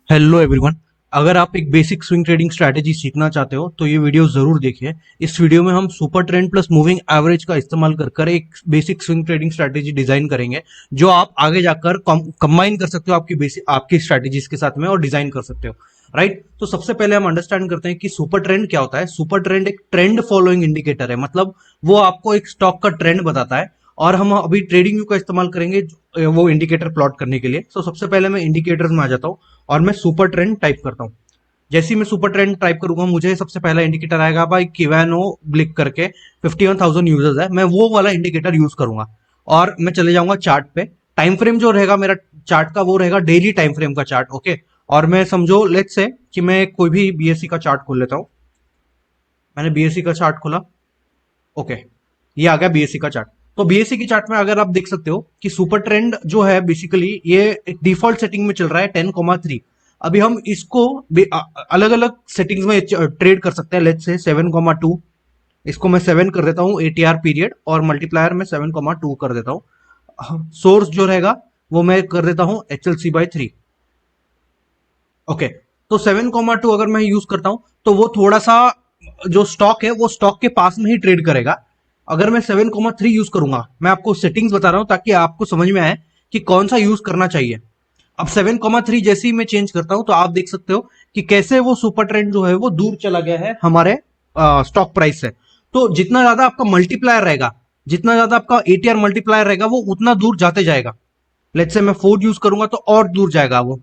Hello everyone. अगर आप एक बेसिक स्विंग ट्रेडिंग स्ट्रैटेजी सीखना चाहते हो तो ये वीडियो जरूर देखिए। इस वीडियो में हम super trend plus moving average का इस्तेमाल कर कर एक basic swing trading strategy design करेंगे, जो आप आगे जाकर कंबाइन कर सकते हो आपकी बेसिक आपकी स्ट्रैटेजीज के साथ में और डिजाइन कर सकते हो। राइट, तो सबसे पहले हम अंडरस्टैंड करते हैं कि सुपर ट्रेंड क्या होता है। सुपर ट्रेंड एक ट्रेंड फॉलोइंग इंडिकेटर है, मतलब वो आपको एक स्टॉक का ट्रेंड बताता है। और हम अभी ट्रेडिंग व्यू का इस्तेमाल करेंगे वो इंडिकेटर प्लॉट करने के लिए। तो सबसे पहले मैं इंडिकेटर्स में आ जाता हूँ और मैं सुपर ट्रेंड टाइप करता हूँ। जैसे ही मैं सुपर ट्रेंड टाइप करूंगा मुझे सबसे पहला इंडिकेटर आएगा भाई किवानो ब्लिक करके 51,000 यूजर्स है, मैं वो वाला इंडिकेटर यूज करूंगा। और मैं चले जाऊंगा चार्ट पे। टाइम फ्रेम जो रहेगा मेरा चार्ट का वो रहेगा डेली टाइम फ्रेम का चार्ट। ओके, और मैं समझो लेट्स से कि मैं कोई भी बीएससी का चार्ट खोल लेता हूँ। मैंने बीएससी का चार्ट खोला। ओके, ये आ गया बीएससी का चार्ट। तो बीएससी की चार्ट में अगर आप देख सकते हो कि सुपर ट्रेंड जो है बेसिकली ये डिफॉल्ट सेटिंग में चल रहा है 10,3। अभी हम इसको अलग अलग सेटिंग्स में ट्रेड कर सकते हैं। लेट्स से 7,2, इसको मैं 7 कर देता हूँ एटीआर पीरियड, और मल्टीप्लायर में 7,2 कर देता हूँ। सोर्स जो रहेगा वो मैं कर देता हूँ HLC/3। ओके, तो 7,2 अगर मैं यूज करता हूं तो वो थोड़ा सा जो स्टॉक है वो स्टॉक के पास में ही ट्रेड करेगा। अगर मैं 7,3 यूज करूंगा, मैं आपको सेटिंग्स बता रहा हूं ताकि आपको समझ में आए कि कौन सा यूज करना चाहिए। अब 7,3 जैसे ही मैं चेंज करता हूं तो आप देख सकते हो कि कैसे वो सुपर ट्रेंड जो है वो दूर चला गया है हमारे स्टॉक प्राइस से। तो जितना ज्यादा आपका मल्टीप्लायर रहेगा, जितना ज्यादा आपका एटीआर मल्टीप्लायर रहेगा वो उतना दूर जाते जाएगा। लेट्स से मैं 4 यूज करूंगा तो और दूर जाएगा वो।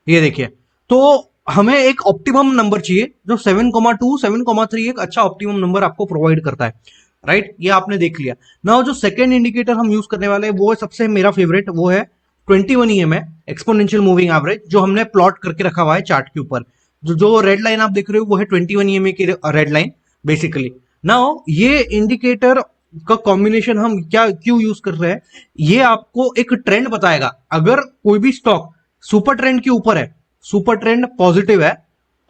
ये देखिए, तो हमें एक ऑप्टिमम नंबर चाहिए जो 7,2 7,3 एक अच्छा ऑप्टिमम नंबर आपको प्रोवाइड करता है। राइट, ये आपने देख लिया। नाउ जो सेकेंड इंडिकेटर हम यूज करने वाले हैं वो है सबसे मेरा फेवरेट, वो है 21 EMA एक्सपोनेंशियल मूविंग एवरेज, जो हमने प्लॉट करके रखा हुआ है चार्ट के ऊपर। जो रेड लाइन आप देख रहे हो वो है 21 EMA की रेड लाइन बेसिकली। नाउ ये इंडिकेटर का कॉम्बिनेशन हम क्या क्यों यूज कर रहे हैं, ये आपको एक ट्रेंड बताएगा। अगर कोई भी स्टॉक सुपर ट्रेंड के ऊपर है, सुपर ट्रेंड पॉजिटिव है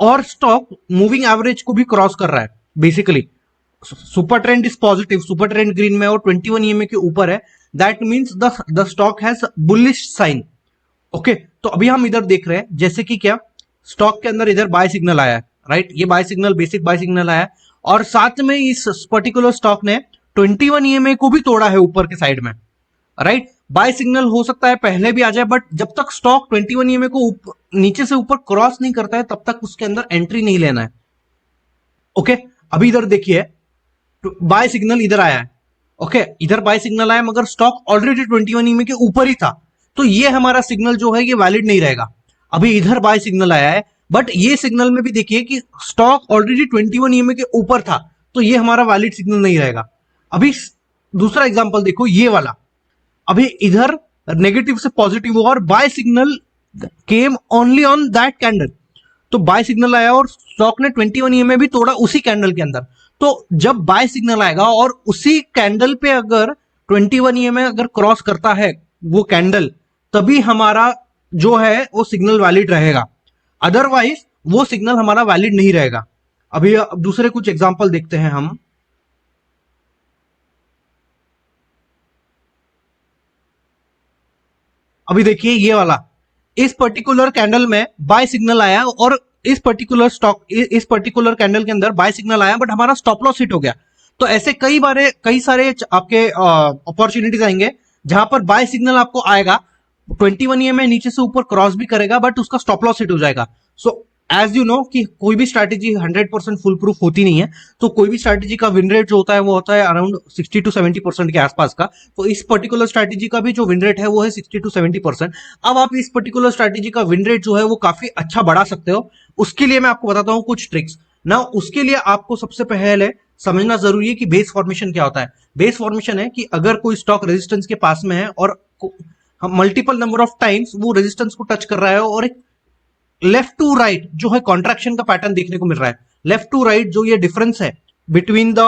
और स्टॉक मूविंग एवरेज को भी क्रॉस कर रहा है, basically super trend is positive, super trend green में और 21 EMA के ऊपर है, that means the stock has bullish sign. Okay, तो अभी हम इधर देख रहे हैं जैसे कि क्या स्टॉक के अंदर इधर बाय सिग्नल आया है। राइट, ये buy signal basic buy signal आया है और साथ में इस पर्टिकुलर स्टॉक ने 21 EMA को भी तोड़ा है ऊपर के साइड में। राइट, बाय सिग्नल हो सकता है पहले भी आ जाए, बट जब तक स्टॉक 21 EMA को नीचे से ऊपर क्रॉस नहीं करता है तब तक उसके अंदर एंट्री नहीं लेना है। ओके, अभी इधर देखिए बाय सिग्नल इधर आया है। ओके, इधर बाय सिग्नल आया मगर स्टॉक ऑलरेडी 21 EMA के ऊपर ही था, तो ये हमारा सिग्नल जो है ये वैलिड नहीं रहेगा। अभी इधर बाय सिग्नल आया है बट ये सिग्नल में भी देखिए कि स्टॉक ऑलरेडी 21 EMA के ऊपर था, तो ये हमारा वैलिड सिग्नल नहीं रहेगा। अभी दूसरा एग्जांपल देखो, ये वाला अभी इधर नेगेटिव से पॉजिटिव हुआ और buy signal came only on that candle. तो बाय सिग्नल आया और स्टॉक ने 21 EMA भी तोड़ा उसी कैंडल के अंदर। तो जब बाय सिग्नल आएगा और उसी कैंडल पे अगर 21 EMA अगर क्रॉस करता है वो कैंडल, तभी हमारा जो है वो सिग्नल वैलिड रहेगा, अदरवाइज वो सिग्नल हमारा वैलिड नहीं रहेगा। अभी दूसरे कुछ एग्जांपल देखते हैं हम। अभी देखिए ये वाला, इस पर्टिकुलर कैंडल में बाय सिग्नल आया और इस पर्टिकुलर स्टॉक इस पर्टिकुलर कैंडल के अंदर बाय सिग्नल आया बट हमारा स्टॉप लॉस हिट हो गया। तो ऐसे कई सारे आपके अपॉर्चुनिटीज आएंगे जहां पर बाय सिग्नल आपको आएगा, 21 EMA नीचे से ऊपर क्रॉस भी करेगा बट उसका स्टॉप लॉस हिट हो जाएगा। सो एज यू नो कि कोई भी स्ट्रैटेजी 100% फुल प्रूफ होती नहीं है, तो कोई भी स्ट्रैटेजी का विन रेट जो होता है वो होता है अराउंड 60 to 70% के आसपास का। तो इस पर्टिकुलर स्ट्रैटेजी का भी जो विन रेट है वो है 60 to 70%। अब आप इस पर्टिकुलर स्ट्रैटेजी का विन रेट जो है वो काफी अच्छा बढ़ा सकते हो। उसके लिए मैं आपको बताता हूँ कुछ ट्रिक्स ना। उसके लिए आपको सबसे पहले समझना जरूरी है कि बेस फॉर्मेशन क्या होता है। बेस फॉर्मेशन है कि अगर कोई स्टॉक रेजिस्टेंस के पास में है और मल्टीपल नंबर ऑफ टाइम्स वो रेजिस्टेंस को टच कर रहा है और एक लेफ्ट टू राइट जो है कॉन्ट्रैक्शन का पैटर्न देखने को मिल रहा है, लेफ्ट टू राइट जो ये डिफरेंस है between the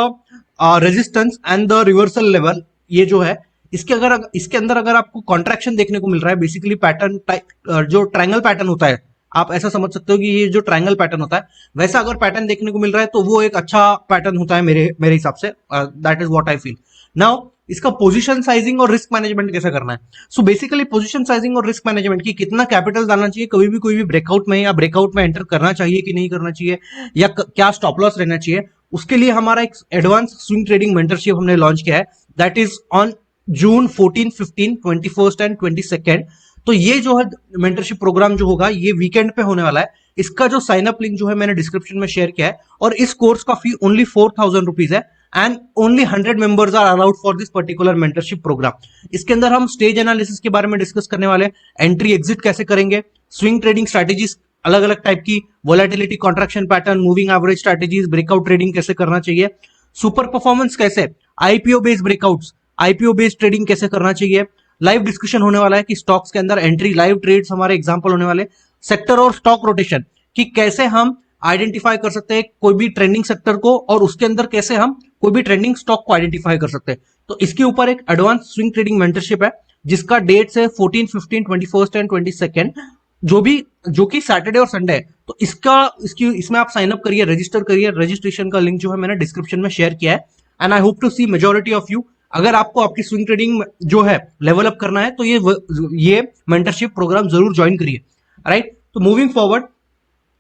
resistance and the reversal level, ये जो है इसके अंदर अगर आपको कॉन्ट्रैक्शन देखने को मिल रहा है, बेसिकली पैटर्न टाइप जो ट्रायंगल पैटर्न होता है, आप ऐसा समझ सकते हो कि ये जो ट्रायंगल पैटर्न होता है वैसा अगर पैटर्न देखने को मिल रहा है तो वो एक अच्छा पैटर्न होता है मेरे हिसाब से। That is what I feel. Now इसका पोजीशन साइजिंग और रिस्क मैनेजमेंट कैसे करना है। सो बेसिकली पोजीशन साइजिंग और रिस्क मैनेजमेंट की कितना कैपिटल डालना चाहिए कभी भी कोई भी ब्रेकआउट में, या ब्रेकआउट में एंटर करना चाहिए कि नहीं करना चाहिए, या क्या स्टॉप लॉस रहना चाहिए, उसके लिए हमारा एक एडवांस स्विंग ट्रेडिंग मेंटरशिप हमने लॉन्च किया है, that is on June 14, 15, 21 and 22। तो ये जो है मेंटरशिप प्रोग्राम जो होगा ये वीकेंड पे होने वाला है। इसका जो साइन अप लिंक जो है मैंने डिस्क्रिप्शन में शेयर किया है, और इस कोर्स का फी ओनली 4000 रुपीज है, and only 100 members are allowed for this particular mentorship programme. इसके अंदर हम स्टेज एनालिसिस के बारे में डिस्कस करने वाले हैं, एंट्री एग्जिट कैसे करेंगे, स्विंग ट्रेडिंग स्ट्रैटेजीज अलग अलग टाइप की, volatility, contraction pattern, moving average strategies, breakout trading कैसे करना चाहिए, सुपर परफॉर्मेंस कैसे, IPO based breakouts, IPO based trading कैसे करना चाहिए, लाइव डिस्कशन होने वाला है कि स्टॉक्स के अंदर एंट्री, लाइव ट्रेड्स हमारे एग्जांपल होने वाले, सेक्टर और स्टॉक रोटेशन कि कैसे हम आइडेंटिफाई कर सकते हैं कोई भी ट्रेंडिंग सेक्टर को, और उसके अंदर कैसे हम कोई भी ट्रेंडिंग स्टॉक को आइडेंटिफाई कर सकते हैं। तो इसके ऊपर एक एडवांस स्विंग ट्रेडिंग मेंटरशिप है जिसका डेट्स है 14, 15, 21 एंड 22, जो कि सैटरडे और संडे है। तो इसमें आप साइन अप करिए, रजिस्टर करिए। रजिस्ट्रेशन का लिंक जो है मैंने डिस्क्रिप्शन में शेयर किया है, and I hope to see majority of you. अगर आपको आपकी स्विंग ट्रेडिंग जो है लेवल अप करना है तो ये मेंटरशिप प्रोग्राम जरूर ज्वाइन करिए, राइट। तो मूविंग फॉरवर्ड,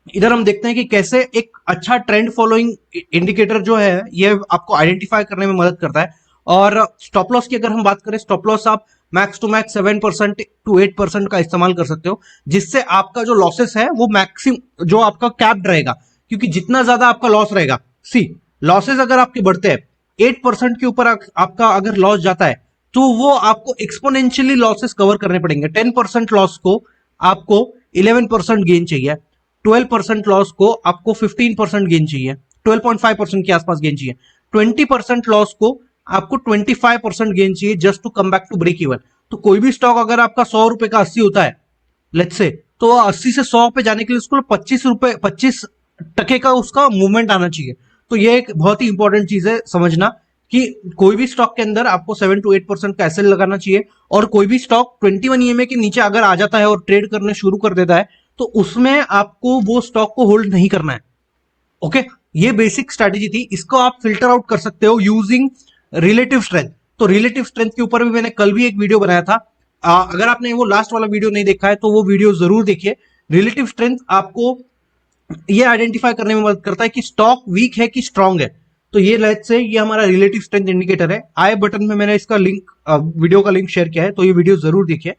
इधर हम देखते हैं कि कैसे एक अच्छा ट्रेंड फॉलोइंग इंडिकेटर जो है ये आपको आइडेंटिफाई करने में मदद करता है। और स्टॉप लॉस की अगर हम बात करें, स्टॉप लॉस आप मैक्स टू मैक्स 7% to 8% का इस्तेमाल कर सकते हो, जिससे आपका जो लॉसेस है वो मैक्सिमम जो आपका कैप्ड रहेगा, क्योंकि जितना ज्यादा आपका लॉस रहेगा, लॉसेस अगर आपके बढ़ते हैं 8% के ऊपर आपका अगर लॉस जाता है तो वो आपको एक्सपोनेंशियली लॉसेस कवर करने पड़ेंगे। 10% लॉस को आपको 11% गेन चाहिए, 12% लॉस को आपको 15% गेन चाहिए, 12.5% के आसपास गेन चाहिए, 20% लॉस को आपको 25% गेन चाहिए just to come back to break even. तो कोई भी स्टॉक अगर आपका 100 रुपए का 80 होता है लेट्स से, तो 80 से 100 पे जाने के लिए उसको 25% का उसका मूवमेंट आना चाहिए। तो ये एक बहुत ही इंपॉर्टेंट चीज है समझना कि कोई भी स्टॉक के अंदर आपको 7 to 8% का एसएल लगाना चाहिए, और कोई भी स्टॉक 21 ईएमए के नीचे अगर आ जाता है और ट्रेड करने शुरू कर देता है तो उसमें आपको वो स्टॉक को होल्ड नहीं करना है। ओके, ये बेसिक स्ट्रैटेजी थी, इसको आप फिल्टर आउट कर सकते हो यूजिंग रिलेटिव स्ट्रेंथ। तो रिलेटिव स्ट्रेंथ के ऊपर भी मैंने कल भी एक वीडियो बनाया था, अगर आपने वो लास्ट वाला वीडियो नहीं देखा है तो वो वीडियो जरूर देखिए। रिलेटिव स्ट्रेंथ आपको ये आइडेंटिफाई करने में मदद करता है कि स्टॉक वीक है कि स्ट्रांग है। तो ये लेट्स से ये हमारा रिलेटिव स्ट्रेंथ इंडिकेटर है। आई बटन में मैंने इसका लिंक, वीडियो का लिंक शेयर किया है, तो ये वीडियो जरूर देखिए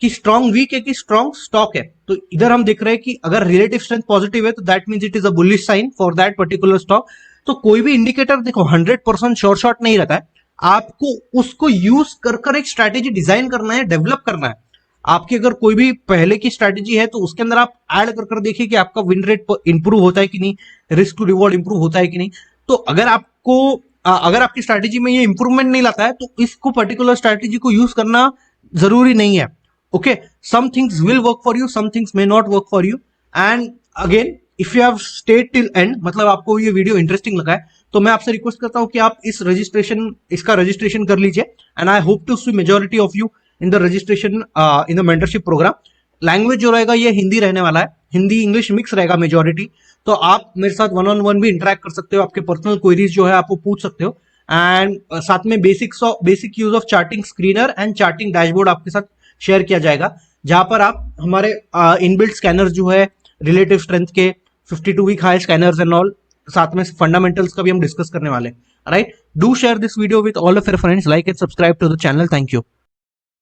कि स्ट्रांग वीक है कि स्ट्रांग स्टॉक है। तो इधर हम देख रहे हैं कि अगर रिलेटिव स्ट्रेंथ पॉजिटिव है तो that means it is a bullish sign for that particular stock. तो कोई भी इंडिकेटर देखो 100% शॉर्ट नहीं रहता है, आपको उसको यूज कर एक स्ट्रैटेजी डिजाइन करना है, डेवलप करना है। आपकी अगर कोई भी पहले की स्ट्रैटेजी है तो उसके अंदर आप ऐड कर देखिए कि आपका विन रेट इंप्रूव होता है कि नहीं, रिस्क टू रिवॉर्ड इंप्रूव होता है कि नहीं। तो अगर आपकी स्ट्रैटेजी में ये इंप्रूवमेंट नहीं लाता है तो इसको पर्टिकुलर स्ट्रैटेजी को यूज करना जरूरी नहीं है। Okay, some things will work for you, some things may not work for you. And again if you have stayed till end, मतलब आपको ये वीडियो इंटरेस्टिंग लगा है, तो मैं आपसे रिक्वेस्ट करता हूं कि आप इसका रजिस्ट्रेशन कर लीजिए। And I hope to see majority of you in the registration in the mentorship programme. Language जो रहेगा ये हिंदी रहने वाला है, हिंदी इंग्लिश मिक्स रहेगा मेजॉरिटी। तो आप मेरे साथ 1-on-1 भी इंटरेक्ट कर सकते हो, आपके पर्सनल क्वेरीज जो है आप वो पूछ सकते हो। एंड साथ में basic use of charting screener and charting dashboard आपके साथ शेयर किया जाएगा, जहां पर आप हमारे इनबिल्ट स्कैनर जो है रिलेटिव स्ट्रेंथ के 52 week high scanners and all, साथ में फंडामेंटल्स का भी हम डिस्कस करने वाले हैं। Right, do share this video with all of your friends, like and subscribe to the channel. Thank you.